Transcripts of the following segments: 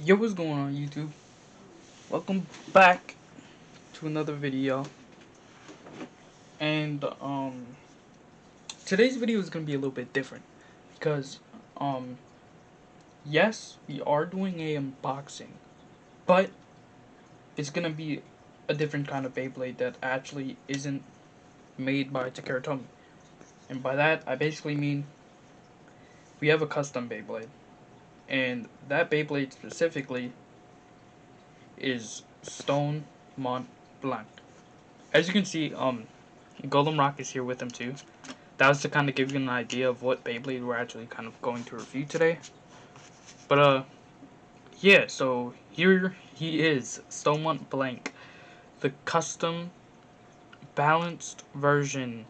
Yo, what's going on YouTube? Welcome back to another video. And today's video is gonna be a little bit different because yes, we are doing a unboxing, but it's gonna be a different kind of Beyblade that actually isn't made by Takara Tomy. And by that I basically mean we have a custom Beyblade. And that Beyblade specifically is Stone Mont Blanc. As you can see, Golden Rock is here with him too. That was to kind of give you an idea of what Beyblade we're actually kind of going to review today. But yeah, so here he is, Stone Mont Blanc, the custom balanced version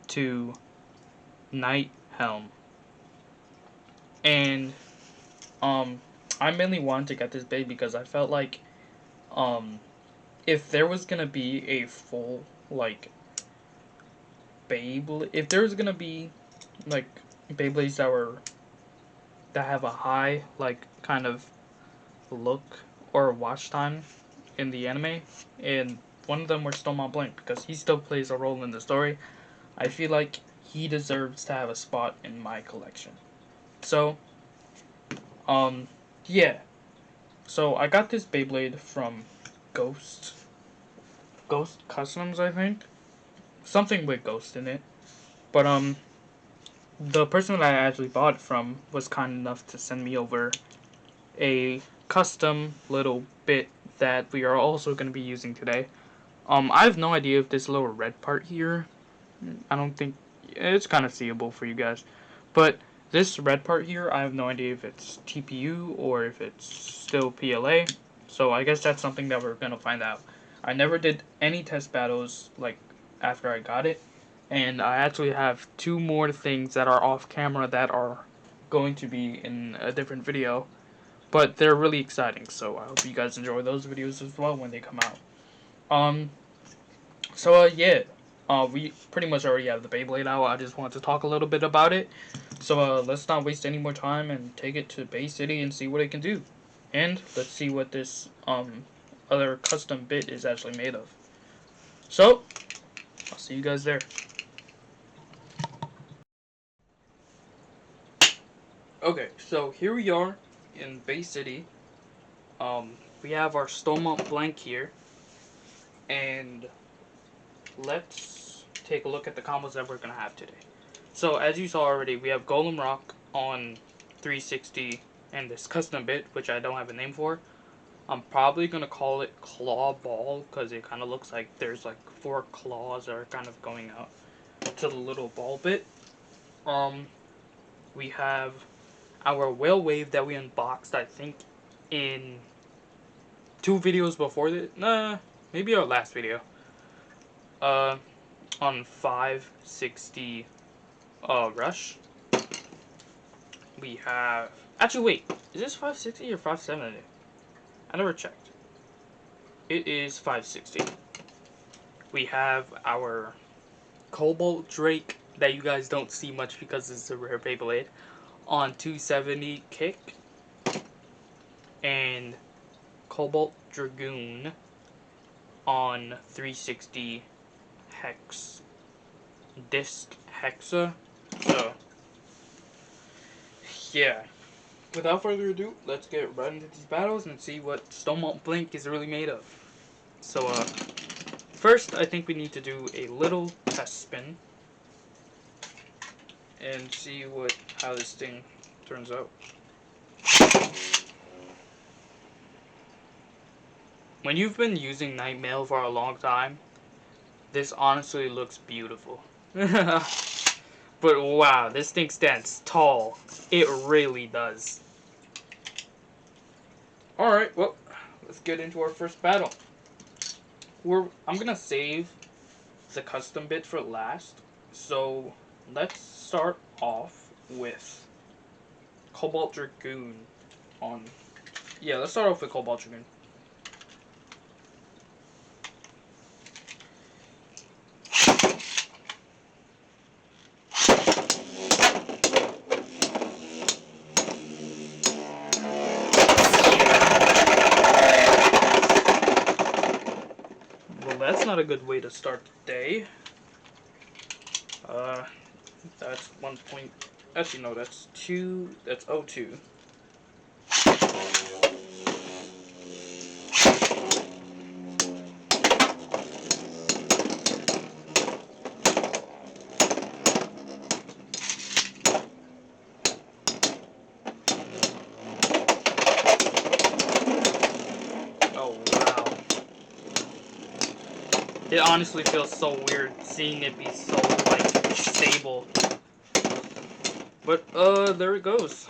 to Knight Helm. And I mainly wanted to get this Beyblade because I felt like if there was gonna be a full like Beyblade, if there was gonna be like Beyblades that have a high like kind of look or watch time in the anime, and one of them was Stone Mont Blanc because he still plays a role in the story, I feel like he deserves to have a spot in my collection. So yeah. So I got this Beyblade from Ghost Customs, I think. Something with Ghost in it. But the person that I actually bought it from was kind enough to send me over a custom little bit that we are also going to be using today. I have no idea if this little red part here, I don't think it's kind of seeable for you guys. But this red part here, I have no idea if it's TPU or if it's still PLA. So I guess that's something that we're going to find out. I never did any test battles like after I got it. And I actually have two more things that are off camera that are going to be in a different video. But they're really exciting, so I hope you guys enjoy those videos as well when they come out. Yeah. We pretty much already have the Beyblade out. I just want to talk a little bit about it. So let's not waste any more time and take it to Bay City and see what it can do. And let's see what this other custom bit is actually made of. So I'll see you guys there. Okay, so here we are in Bay City. We have our Stone Mont Blanc here, and let's take a look at the combos that we're gonna have today. So as you saw already, we have Golem Rock on 360 and this custom bit, which I don't have a name for. I'm probably gonna call it Claw Ball because it kind of looks like there's like 4 claws that are kind of going out to the little ball bit. We have our Whale Wave that we unboxed, I think, in 2 videos before this. Nah, maybe our last video. On 560 Rush. We have, actually wait, is this 560 or 570? I never checked. It is 560. We have our Cobalt Drake that you guys don't see much because it's a rare Beyblade on 270 Kick, and Cobalt Dragoon on 360 Hex. Disc Hexa. So yeah, without further ado, let's get right into these battles and see what Stone Mont Blanc is really made of. So first I think we need to do a little test spin and see how this thing turns out. When you've been using Night Mail for a long time, this honestly looks beautiful. But wow, this thing stands tall. It really does. Alright, well, let's get into our first battle. I'm gonna save the custom bit for last. So let's start off with Cobalt Dragoon on... Yeah, let's start off with Cobalt Dragoon. not a good way to start the day. That's 1 point. Actually, no, that's 2. That's O2. Oh, wow. It honestly feels so weird seeing it be so, like, stable. But, there it goes.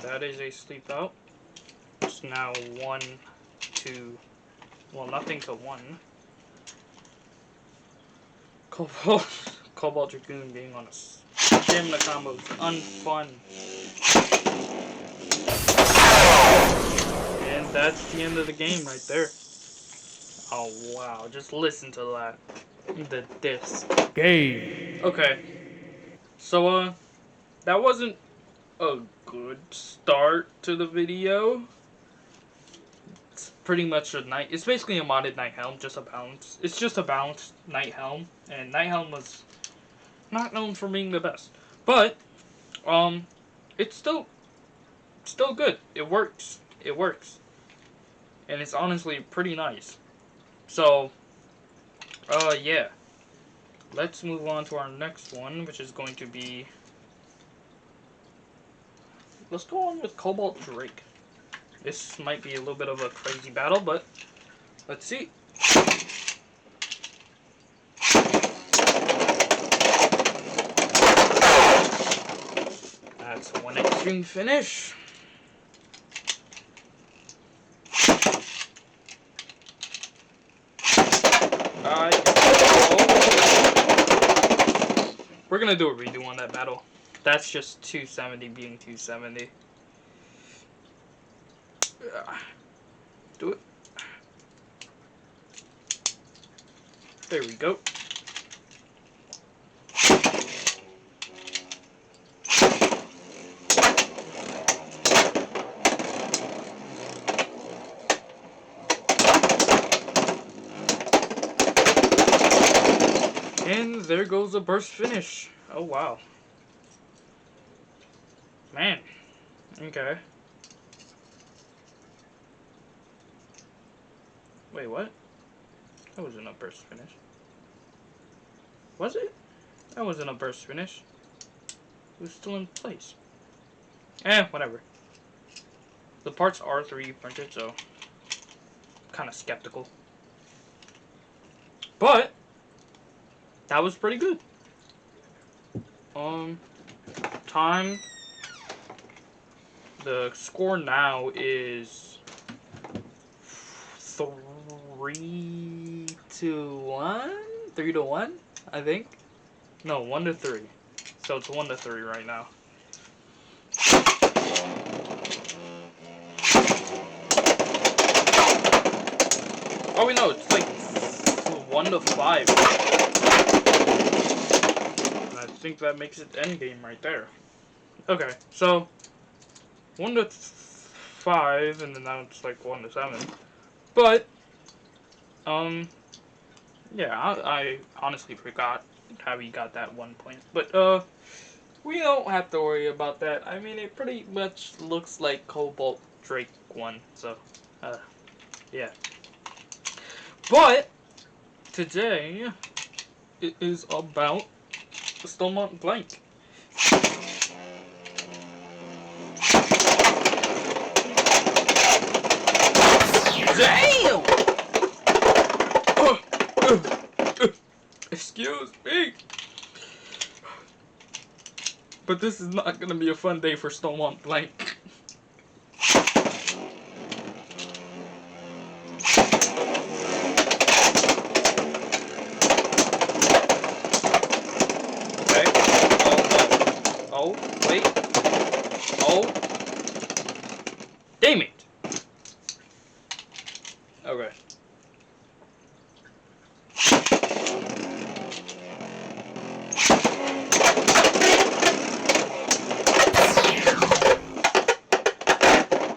That is a sleep out. It's now 1, 2, well, nothing to 1. Cobalt Dragoon being on a gym, the combo is unfun. And that's the end of the game right there. Oh, wow, just listen to that. The disc. Game. Okay. So, that wasn't a good start to the video. It's pretty much a night. It's basically a modded night helm, just a balance. It's just a balanced night helm, and night helm was not known for being the best, but it's still good. It works. It works, and it's honestly pretty nice. So, yeah. Let's move on to our next one, which is going to be. Let's go on with Cobalt Drake. This might be a little bit of a crazy battle, but let's see. That's one extreme finish. We're gonna do a redo on that battle. That's just 270 being 270. Do it. There we go. And there goes a burst finish. Oh, wow. Man. Okay. Wait, what? That wasn't a burst finish. Was it? That wasn't a burst finish. It was still in place. Whatever. The parts are 3D printed, so I'm kind of skeptical. But that was pretty good. Time. The score now is 3 to 1? 3 to 1, I think. No, 1 to 3. So it's 1 to 3 right now. Oh wait, no, it's like 1 to 5. And I think that makes it endgame right there. Okay, so 1 to 5, and then now it's like 1 to 7. But, yeah, I honestly forgot how he got that 1 point. But, we don't have to worry about that. I mean, it pretty much looks like Cobalt Drake won, so, yeah. But, today, it is about Stonewall Blank. Damn! Excuse me. But this is not gonna be a fun day for Stonewall Blank. Okay. Oh, wait. Oh. Damn it. Okay.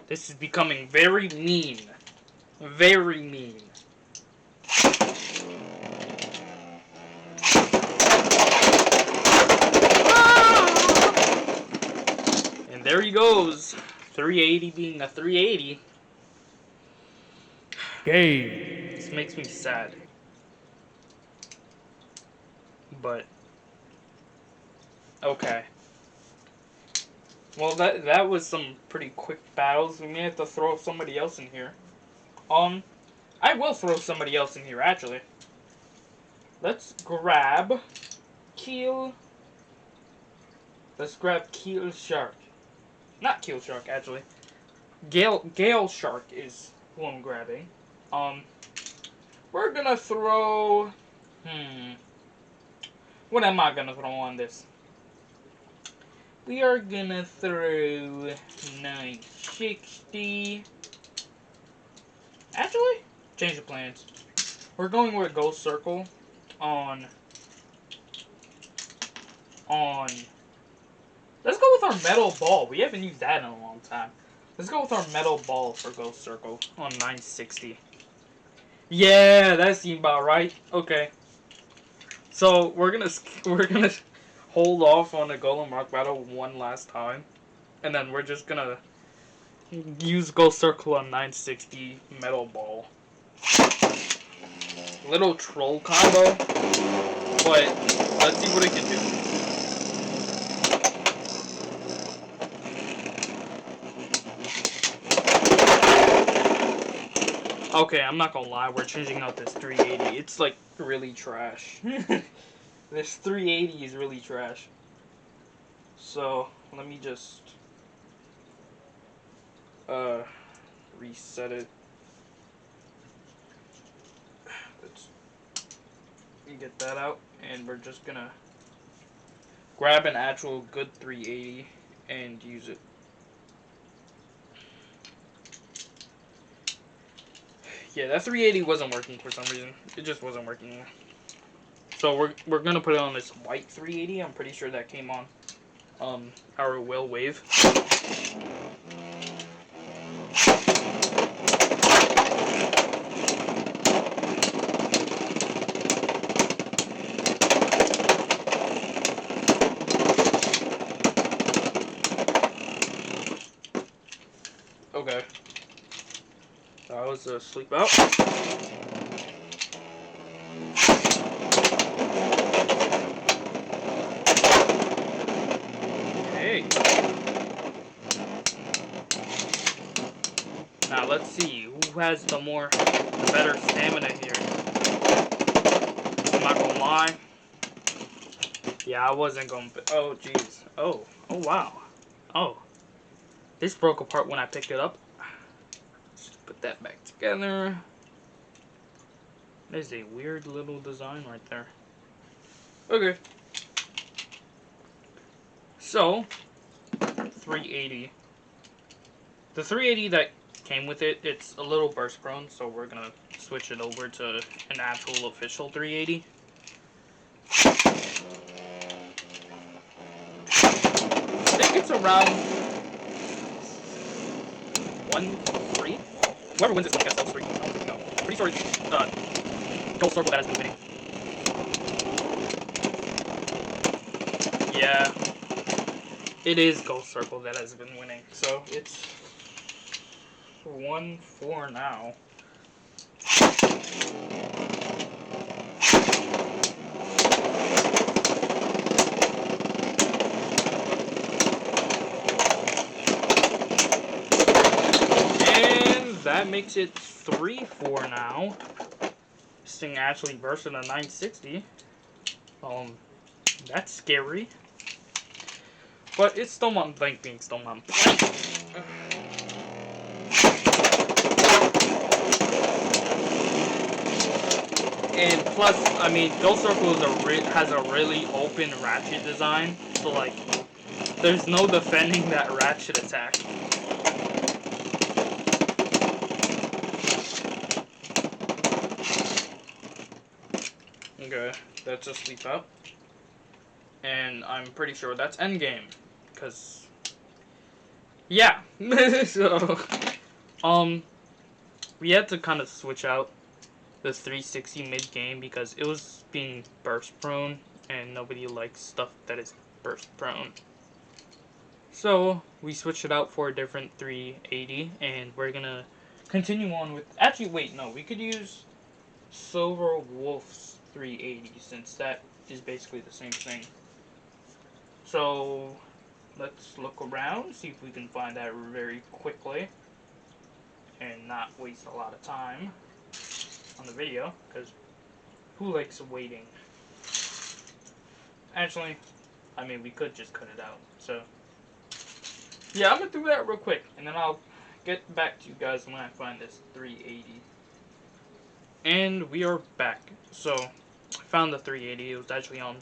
This is becoming very mean. Very mean. there he goes. 380 being a 380. Game. This makes me sad. But okay. Well, that was some pretty quick battles. We may have to throw somebody else in here. I will throw somebody else in here, actually. Let's grab Keel. Let's grab Keel Shark. Not Keel Shark, actually. Gale Shark is who I'm grabbing. We're gonna throw... What am I gonna throw on this? We are gonna throw 960. Actually, change the plans. We're going with Ghost Circle on. Let's go with our metal ball. We haven't used that in a long time. Let's go with our metal ball for Ghost Circle on 960. Yeah, that seemed about right. Okay. So we're gonna hold off on the Golem Rock battle one last time, and then we're just gonna use Ghost Circle on 960 metal ball. Little troll combo, but let's see what it can do. Okay, I'm not gonna lie, we're changing out this 380. It's like really trash. This 380 is really trash. So let me just reset it. Let's get that out, and we're just gonna grab an actual good 380 and use it. Yeah, that 380 wasn't working for some reason. It just wasn't working. So we're gonna put it on this white 380. I'm pretty sure that came on our Will Wave. Okay. That was a sleep out. Okay. Now let's see who has the better stamina here. I'm not gonna lie. Yeah, I wasn't gonna. Oh jeez. Oh wow. Oh, this broke apart when I picked it up. Put that back together. There's a weird little design right there. Okay. So, 380. The 380 that came with it, it's a little burst prone, so we're gonna switch it over to an actual official 380. I think it's around 1-3. Whoever wins this one, I guess that's 3. I don't really know. Pretty sure it's Ghost Circle that has been winning. Yeah, it is Ghost Circle that has been winning. So it's 1-4 now. And that makes it 3-4 now. This thing actually burst in a 960. That's scary. But it's still on blank being still on blank. And plus, I mean, Ghost Circle has a really open ratchet design. So, like, there's no defending that ratchet attack. Okay, that's a sleep out. And I'm pretty sure that's endgame. Because, yeah. So, we had to kind of switch out the 360 mid-game because it was being burst prone, and nobody likes stuff that is burst prone. So we switched it out for a different 380, and we're gonna continue on with. Actually, wait, no, we could use Silver Wolf's 380 since that is basically the same thing. So let's look around, see if we can find that very quickly, and not waste a lot of time on the video, because who likes waiting? Actually, I mean, we could just cut it out. So yeah, I'm gonna do that real quick, and then I'll get back to you guys when I find this 380. And we are back. So I found the 380. It was actually on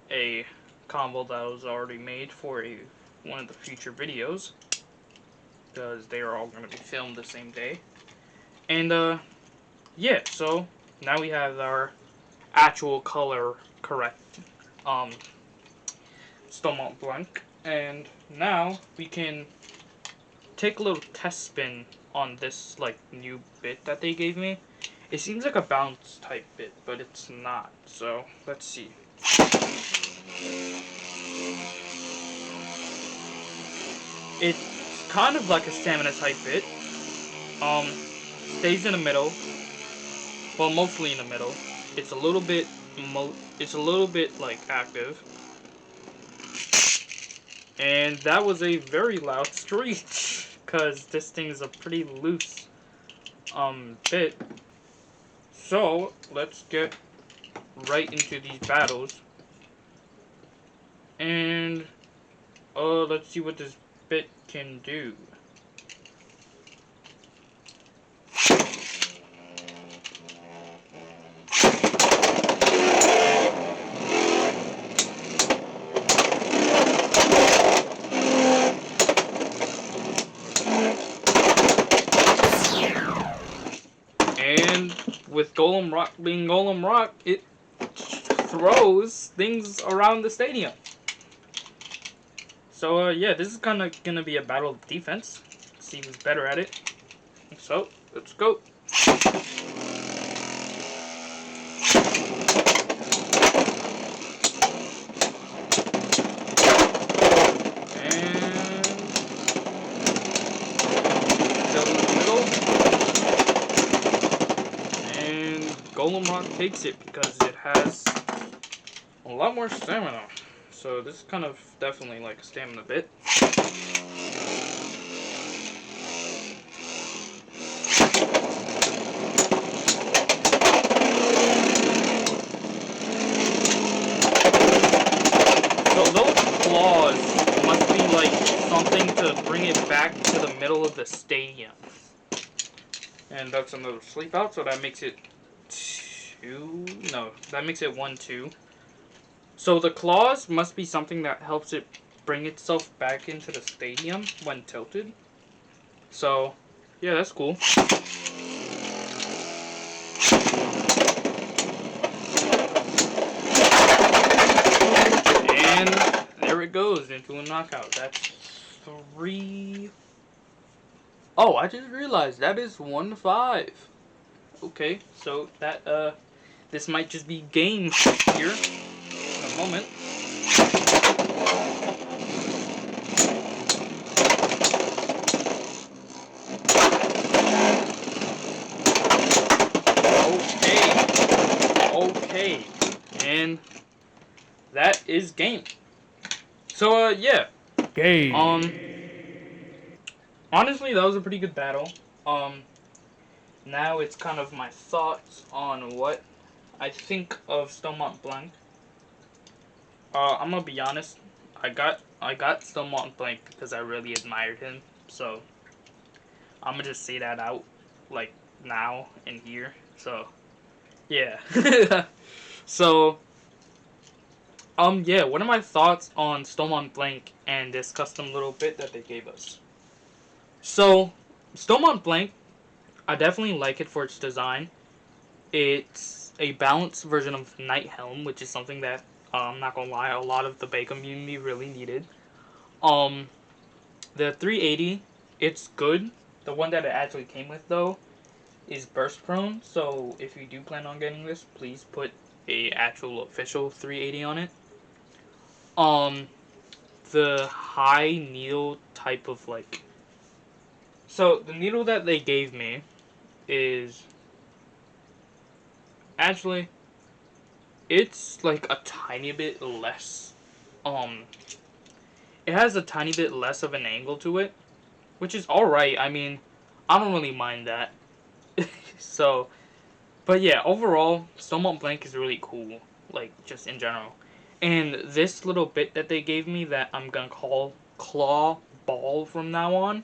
a combo that was already made for one of the future videos, because they are all going to be filmed the same day. And yeah, so now we have our actual color correct Stomach Blanc, and now we can take a little test spin on this like new bit that they gave me. It seems like a bounce type bit, but it's not. So let's see. It's kind of like a stamina type bit. Stays in the middle. Well, mostly in the middle. It's a little bit like active. And that was a very loud screech, because this thing is a pretty loose bit. So let's get right into these battles. And let's see what this bit can do. And with Golem Rock being Golem Rock, it throws things around the stadium. So yeah, this is kind of gonna be a battle of defense. Let's see who's better at it. So let's go. Golem Rock takes it because it has a lot more stamina. So this is kind of definitely like a stamina bit. So those claws must be like something to bring it back to the middle of the stadium. And that's another sleep out, so that makes it 2. No, that makes it 1-2. So the claws must be something that helps it bring itself back into the stadium when tilted. So yeah, that's cool. And there it goes into a knockout. That's 3. Oh, I just realized that is 1-5. Okay, so that this might just be game here in a moment. Okay, and that is game. So yeah, game. Honestly, that was a pretty good battle. Now it's kind of my thoughts on what I think of Stomach Blanc. I'm gonna be honest. I got Stomach Blanc because I really admired him. So I'm gonna just say that out, like now and here. So yeah. So yeah. What are my thoughts on Stomach Blanc and this custom little bit that they gave us? So Stomach Blanc, I definitely like it for its design. It's a balanced version of Night Helm, which is something that, I'm not gonna lie, a lot of the Bay community really needed. The 380, it's good. The one that it actually came with, though, is burst prone. So if you do plan on getting this, please put a actual official 380 on it. the high needle type of like. So the needle that they gave me is actually, it's like a tiny bit less. It has a tiny bit less of an angle to it, which is alright. I mean, I don't really mind that. So, but yeah, overall, Snowmont Blank is really cool, like, just in general. And this little bit that they gave me that I'm gonna call Claw Ball from now on,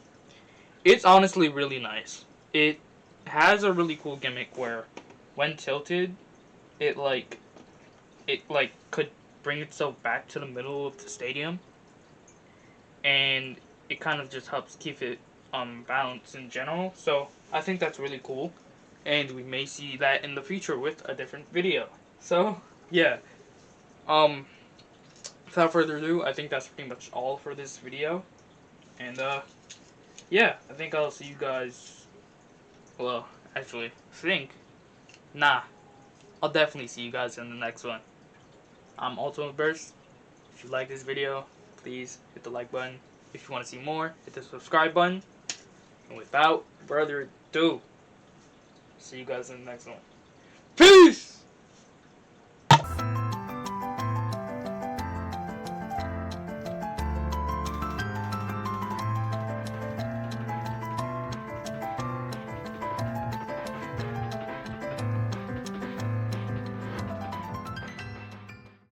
it's honestly really nice. It has a really cool gimmick where, when tilted, it could bring itself back to the middle of the stadium, and it kind of just helps keep it balanced in general. So I think that's really cool, and we may see that in the future with a different video. So yeah, without further ado, I think that's pretty much all for this video, and yeah, I think I'll see you guys. Well, actually, I'll definitely see you guys in the next one. I'm Ultimate Burst. If you like this video, please hit the like button. If you want to see more, hit the subscribe button. And without further ado, see you guys in the next one. Peace!